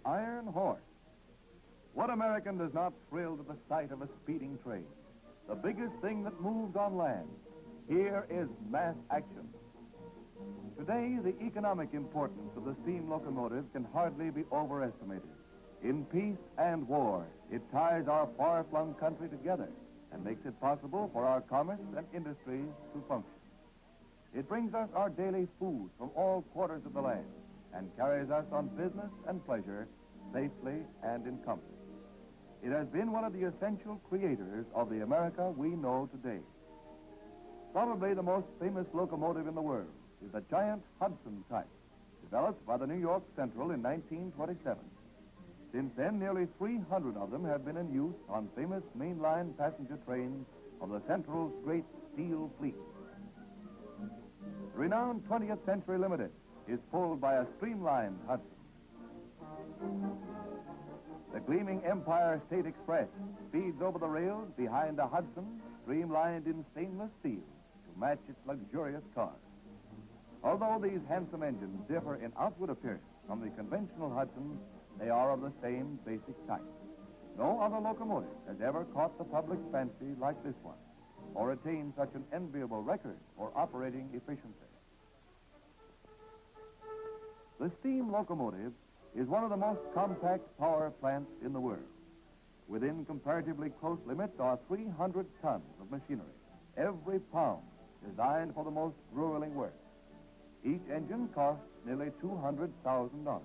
iron horse. What American does not thrill to the sight of a speeding train? The biggest thing that moves on land. Here is mass action. Today, the economic importance of the steam locomotive can hardly be overestimated. In peace and war, it ties our far-flung country together and makes it possible for our commerce and industries to function. It brings us our daily food from all quarters of the land and carries us on business and pleasure safely and in comfort. It has been one of the essential creators of the America we know today. Probably the most famous locomotive in the world is the giant Hudson type, developed by the New York Central in 1927. Since then, nearly 300 of them have been in use on famous mainline passenger trains of the Central's great steel fleet. The renowned 20th Century Limited is pulled by a streamlined Hudson. The gleaming Empire State Express speeds over the rails behind a Hudson streamlined in stainless steel to match its luxurious cars. Although these handsome engines differ in outward appearance from the conventional Hudsons, they are of the same basic type. No other locomotive has ever caught the public's fancy like this one, or attained such an enviable record for operating efficiency. The steam locomotive is one of the most compact power plants in the world. Within comparatively close limits are 300 tons of machinery, every pound designed for the most grueling work. Each engine costs nearly $200,000.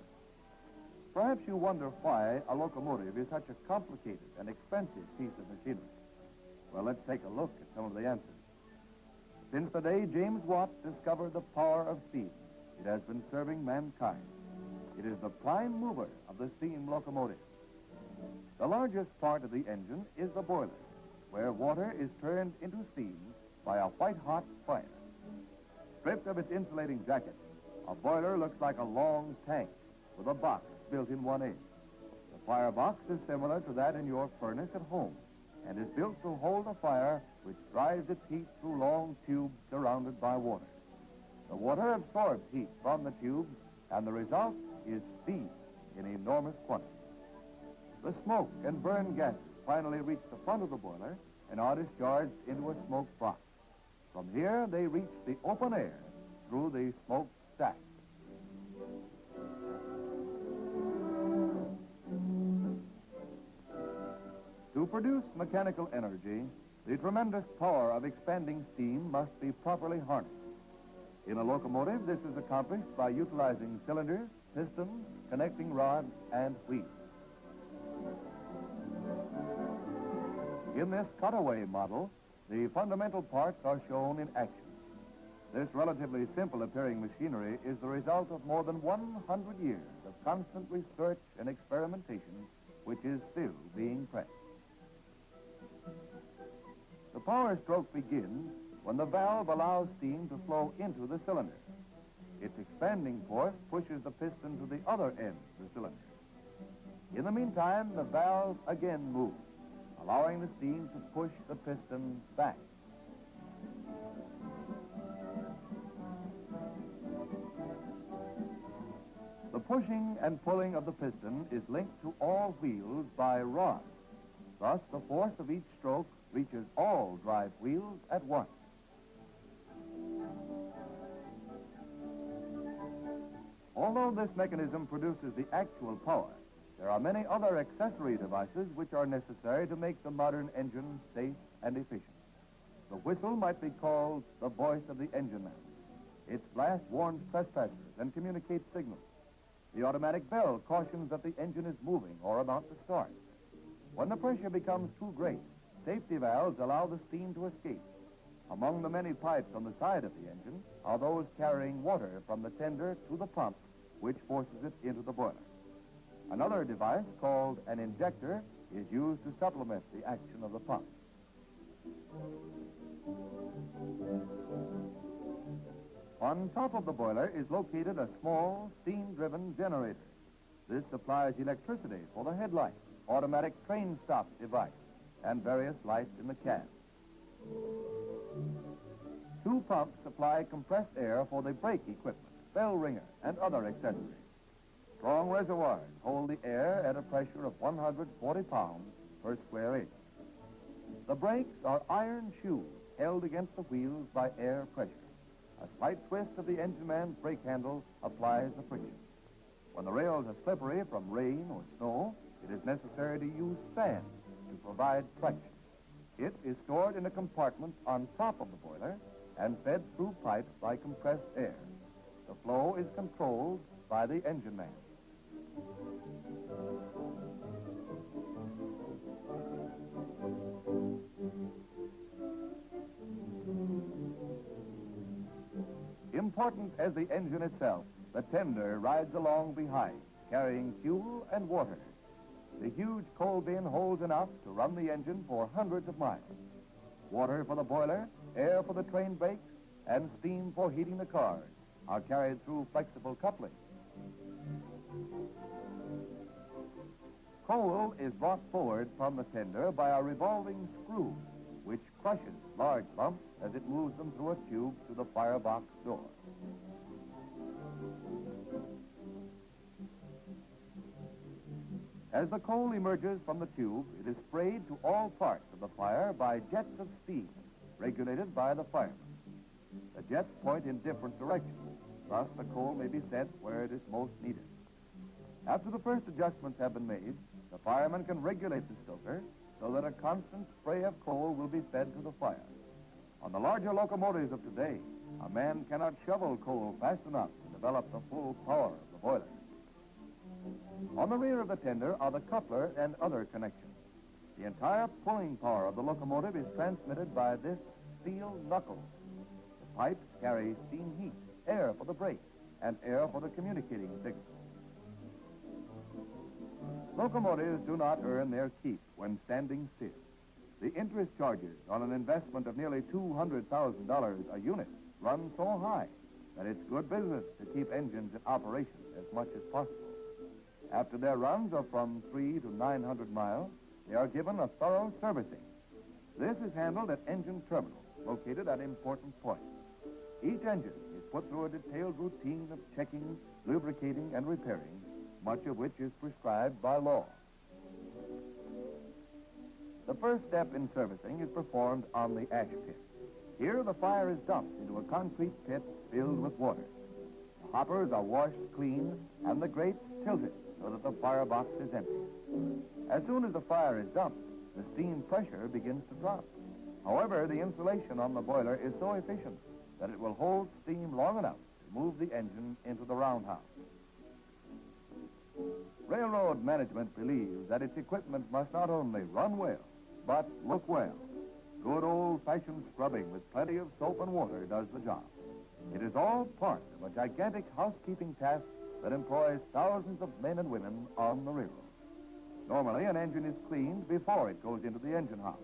Perhaps you wonder why a locomotive is such a complicated and expensive piece of machinery. Well, let's take a look at some of the answers. Since the day James Watt discovered the power of steam, it has been serving mankind. It is the prime mover of the steam locomotive. The largest part of the engine is the boiler, where water is turned into steam by a white-hot fire. Stripped of its insulating jacket, a boiler looks like a long tank with a box built in one end. The firebox is similar to that in your furnace at home and is built to hold a fire which drives its heat through long tubes surrounded by water. The water absorbs heat from the tubes, and the result is steam in enormous quantities. The smoke and burn gases finally reach the front of the boiler and are discharged into a smoke box. From here, they reach the open air through the smoke stack. To produce mechanical energy, the tremendous power of expanding steam must be properly harnessed. In a locomotive, this is accomplished by utilizing cylinders, pistons, connecting rods, and wheels. In this cutaway model, the fundamental parts are shown in action. This relatively simple-appearing machinery is the result of more than 100 years of constant research and experimentation, which is still being pressed. The power stroke begins when the valve allows steam to flow into the cylinder. Its expanding force pushes the piston to the other end of the cylinder. In the meantime, the valve again moves, allowing the steam to push the piston back. The pushing and pulling of the piston is linked to all wheels by rods. Thus, the force of each stroke reaches all drive wheels at once. Although this mechanism produces the actual power, there are many other accessory devices which are necessary to make the modern engine safe and efficient. The whistle might be called the voice of the engine man. Its blast warns trespassers and communicates signals. The automatic bell cautions that the engine is moving or about to start. When the pressure becomes too great, safety valves allow the steam to escape. Among the many pipes on the side of the engine are those carrying water from the tender to the pump, which forces it into the boiler. Another device, called an injector, is used to supplement the action of the pump. On top of the boiler is located a small steam-driven generator. This supplies electricity for the headlights, automatic train stop device, and various lights in the cab. Two pumps supply compressed air for the brake equipment, bell ringer, and other accessories. Strong reservoirs hold the air at a pressure of 140 pounds per square inch. The brakes are iron shoes held against the wheels by air pressure. A slight twist of the engine man's brake handle applies the friction. When the rails are slippery from rain or snow, it is necessary to use sand to provide traction. It is stored in a compartment on top of the boiler and fed through pipes by compressed air. The flow is controlled by the engine man. Important as the engine itself, the tender rides along behind, carrying fuel and water. The huge coal bin holds enough to run the engine for hundreds of miles. Water for the boiler, air for the train brakes, and steam for heating the cars are carried through flexible couplings. Coal is brought forward from the tender by a revolving screw, which crushes large lumps as it moves them through a tube to the firebox door. As the coal emerges from the tube, it is sprayed to all parts of the fire by jets of steam, regulated by the fireman. The jets point in different directions, thus the coal may be sent where it is most needed. After the first adjustments have been made, the fireman can regulate the stoker so that a constant spray of coal will be fed to the fire. On the larger locomotives of today, a man cannot shovel coal fast enough to develop the full power of the boiler. On the rear of the tender are the coupler and other connections. The entire pulling power of the locomotive is transmitted by this steel knuckle. The pipes carry steam heat, air for the brakes, and air for the communicating signal. Locomotives do not earn their keep when standing still. The interest charges on an investment of nearly $200,000 a unit run so high that it's good business to keep engines in operation as much as possible. After their runs of from 300 to 900 miles, they are given a thorough servicing. This is handled at engine terminals located at important points. Each engine is put through a detailed routine of checking, lubricating, and repairing, much of which is prescribed by law. The first step in servicing is performed on the ash pit. Here, the fire is dumped into a concrete pit filled with water. The hoppers are washed clean and the grates tilted so that the firebox is empty. As soon as the fire is dumped, the steam pressure begins to drop. However, the insulation on the boiler is so efficient that it will hold steam long enough to move the engine into the roundhouse. Railroad management believes that its equipment must not only run well, but look well. Good old-fashioned scrubbing with plenty of soap and water does the job. It is all part of a gigantic housekeeping task that employs thousands of men and women on the railroad. Normally, an engine is cleaned before it goes into the engine house.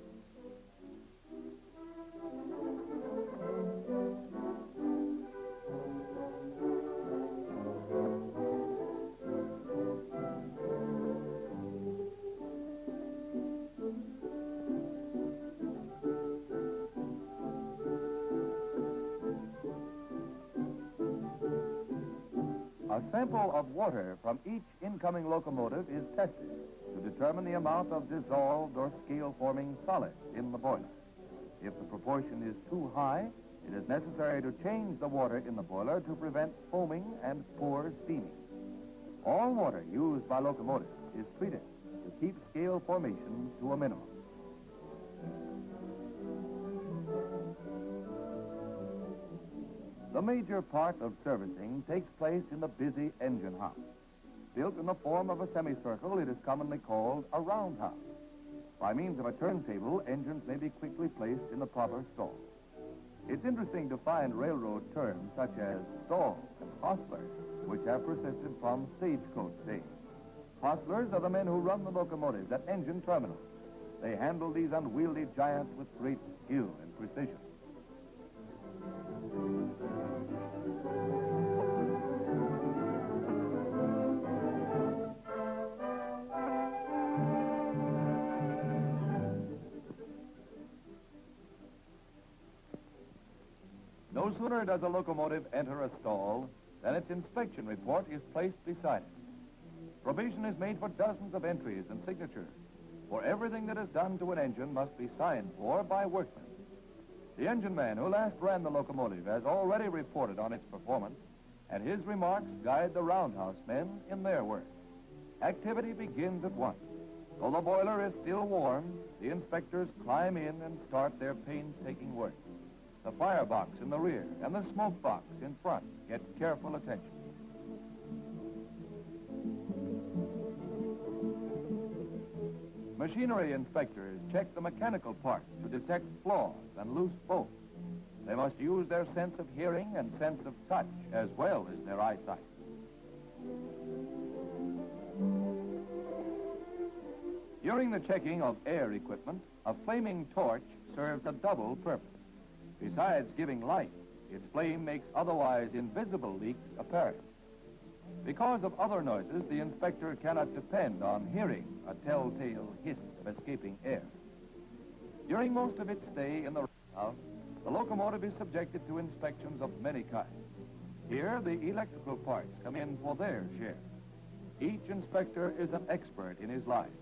A sample of water from each incoming locomotive is tested to determine the amount of dissolved or scale-forming solid in the boiler. If the proportion is too high, it is necessary to change the water in the boiler to prevent foaming and poor steaming. All water used by locomotives is treated to keep scale formation to a minimum. The major part of servicing takes place in the busy engine house. Built in the form of a semicircle, it is commonly called a roundhouse. By means of a turntable, engines may be quickly placed in the proper stall. It's interesting to find railroad terms such as stall and hostlers, which have persisted from stagecoach days. Hostlers are the men who run the locomotives at engine terminals. They handle these unwieldy giants with great skill and precision. No sooner does a locomotive enter a stall than its inspection report is placed beside it. Provision is made for dozens of entries and signatures, for everything that is done to an engine must be signed for by workmen. The engine man who last ran the locomotive has already reported on its performance, and his remarks guide the roundhouse men in their work. Activity begins at once. Though the boiler is still warm, the inspectors climb in and start their painstaking work. The firebox in the rear and the smoke box in front get careful attention. Machinery inspectors check the mechanical parts to detect flaws and loose bolts. They must use their sense of hearing and sense of touch as well as their eyesight. During the checking of air equipment, a flaming torch serves a double purpose. Besides giving light, its flame makes otherwise invisible leaks apparent. Because of other noises, the inspector cannot depend on hearing a telltale hiss of escaping air. During most of its stay in the roundhouse, the locomotive is subjected to inspections of many kinds. Here, the electrical parts come in for their share. Each inspector is an expert in his line.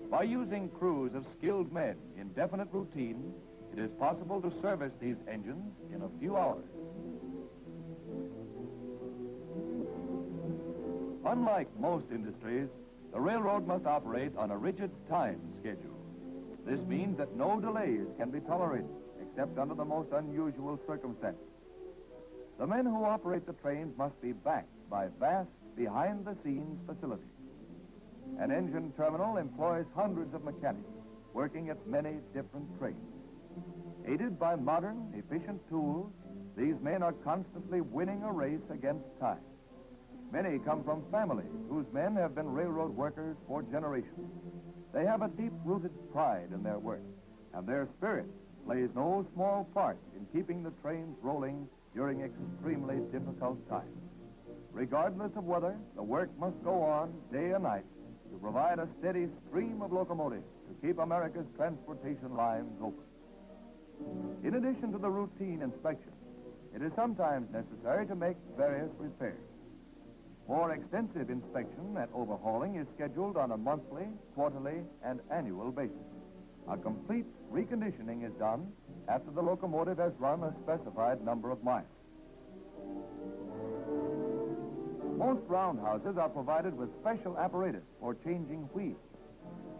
By using crews of skilled men in definite routine, it is possible to service these engines in a few hours. Unlike most industries, the railroad must operate on a rigid time schedule. This means that no delays can be tolerated, except under the most unusual circumstances. The men who operate the trains must be backed by vast, behind-the-scenes facilities. An engine terminal employs hundreds of mechanics working at many different trades. Aided by modern, efficient tools, these men are constantly winning a race against time. Many come from families whose men have been railroad workers for generations. They have a deep-rooted pride in their work, and their spirit plays no small part in keeping the trains rolling during extremely difficult times. Regardless of weather, the work must go on day and night to provide a steady stream of locomotives to keep America's transportation lines open. In addition to the routine inspection, it is sometimes necessary to make various repairs. More extensive inspection and overhauling is scheduled on a monthly, quarterly, and annual basis. A complete reconditioning is done after the locomotive has run a specified number of miles. Most roundhouses are provided with special apparatus for changing wheels.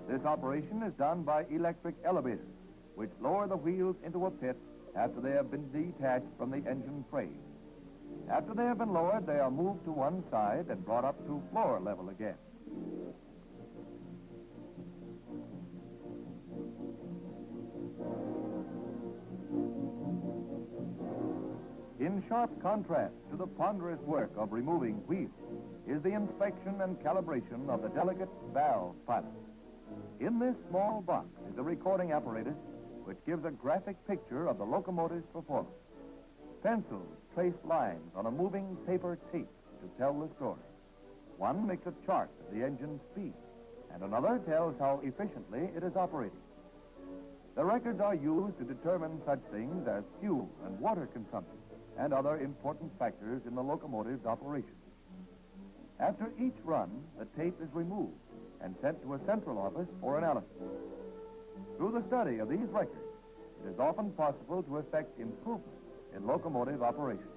This operation is done by electric elevators, which lower the wheels into a pit after they have been detached from the engine frame. After they have been lowered, they are moved to one side and brought up to floor level again. In sharp contrast to the ponderous work of removing wheels is the inspection and calibration of the delicate valve pilot. In this small box is a recording apparatus which gives a graphic picture of the locomotive's performance. Pencils trace lines on a moving paper tape to tell the story. One makes a chart of the engine's speed, and another tells how efficiently it is operating. The records are used to determine such things as fuel and water consumption and other important factors in the locomotive's operation. After each run, the tape is removed and sent to a central office for analysis. Through the study of these records, it is often possible to effect improvement in locomotive operation.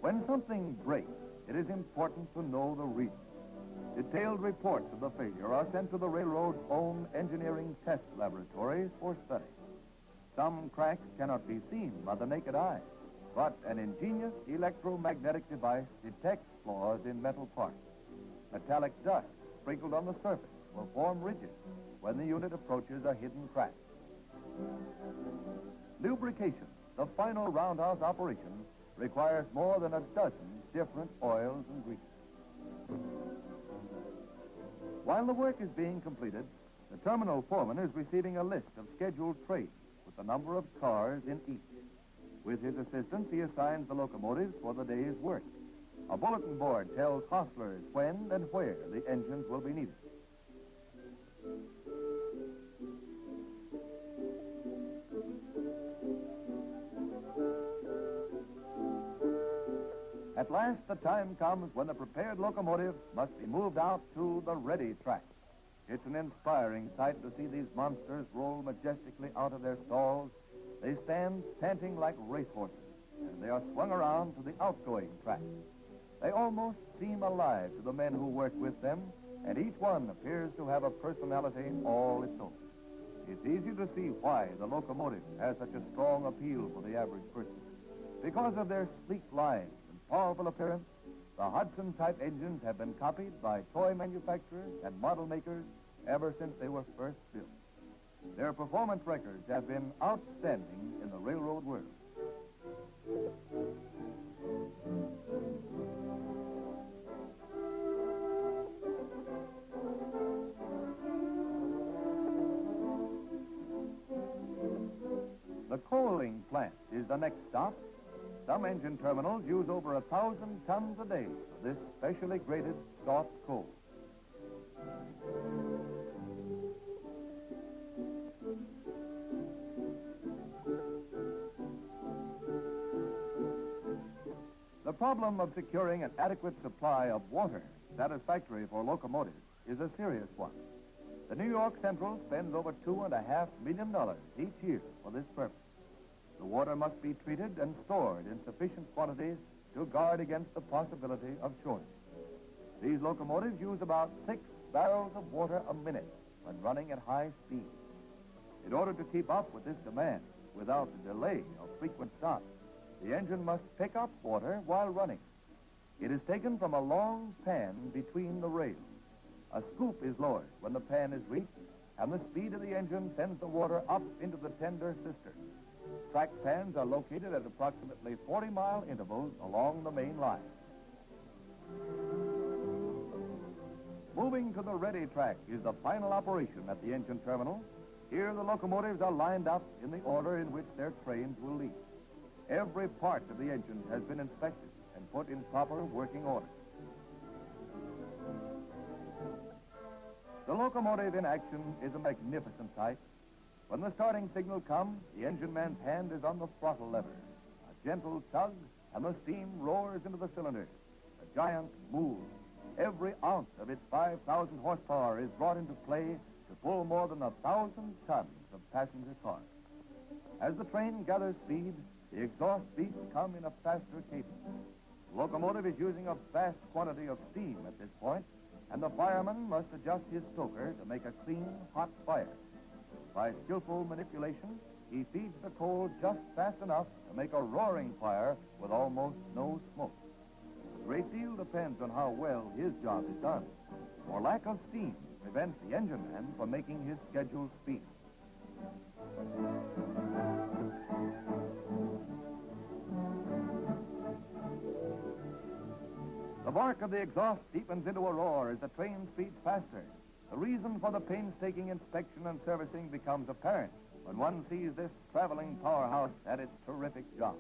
When something breaks, it is important to know the reason. Detailed reports of the failure are sent to the railroad's own engineering test laboratories for study. Some cracks cannot be seen by the naked eye, but an ingenious electromagnetic device detects flaws in metal parts. Metallic dust sprinkled on the surface will form ridges when the unit approaches a hidden crack. Lubrication, the final roundhouse operation, requires more than a dozen different oils and greases. While the work is being completed, the terminal foreman is receiving a list of scheduled trains with the number of cars in each. With his assistance, he assigns the locomotives for the day's work. A bulletin board tells hostlers when and where the engines will be needed. At At last, the time comes when the prepared locomotive must be moved out to the ready track. It's an inspiring sight to see these monsters roll majestically out of their stalls. They stand panting like racehorses, and they are swung around to the outgoing track. They almost seem alive to the men who work with them, and each one appears to have a personality all its own. It's easy to see why the locomotive has such a strong appeal for the average person. Because of their sleek lines and powerful appearance, the Hudson-type engines have been copied by toy manufacturers and model makers ever since they were first built. Their performance records have been outstanding in the railroad world. The coaling plant is the next stop. Some engine terminals use over 1,000 tons a day of this specially graded soft coal. The problem of securing an adequate supply of water satisfactory for locomotives is a serious one. The New York Central spends over $2.5 million each year for this purpose. The water must be treated and stored in sufficient quantities to guard against the possibility of shortage. These locomotives use about 6 barrels of water a minute when running at high speed. In order to keep up with this demand without the delay of frequent stops, the engine must pick up water while running. It is taken from a long pan between the rails. A scoop is lowered when the pan is reached, and the speed of the engine sends the water up into the tender cistern. Track pans are located at approximately 40-mile intervals along the main line. Moving to the ready track is the final operation at the engine terminal. Here the locomotives are lined up in the order in which their trains will leave. Every part of the engine has been inspected and put in proper working order. The locomotive in action is a magnificent sight. When the starting signal comes, the engine man's hand is on the throttle lever. A gentle tug, and the steam roars into the cylinders. The giant moves. Every ounce of its 5,000 horsepower is brought into play to pull more than 1,000 tons of passenger cars. As the train gathers speed, the exhaust beats come in a faster cadence. The locomotive is using a vast quantity of steam at this point, and the fireman must adjust his stoker to make a clean, hot fire. By skillful manipulation, he feeds the coal just fast enough to make a roaring fire with almost no smoke. A great deal depends on how well his job is done, for lack of steam prevents the engine man from making his scheduled speed. The bark of the exhaust deepens into a roar as the train speeds faster. The reason for the painstaking inspection and servicing becomes apparent when one sees this traveling powerhouse at its terrific job.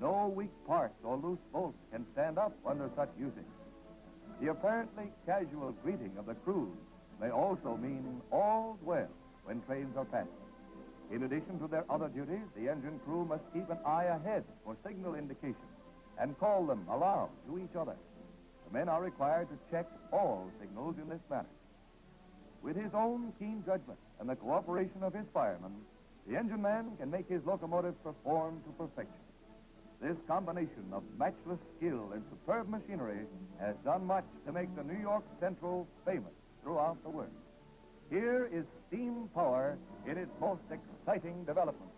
No weak parts or loose bolts can stand up under such usage. The apparently casual greeting of the crews may also mean all's well when trains are passing. In addition to their other duties, the engine crew must keep an eye ahead for signal indications and call them aloud to each other. The men are required to check all signals in this manner. With his own keen judgment and the cooperation of his firemen, the engine man can make his locomotive perform to perfection. This combination of matchless skill and superb machinery has done much to make the New York Central famous throughout the world. Here is steam power in its most exciting development.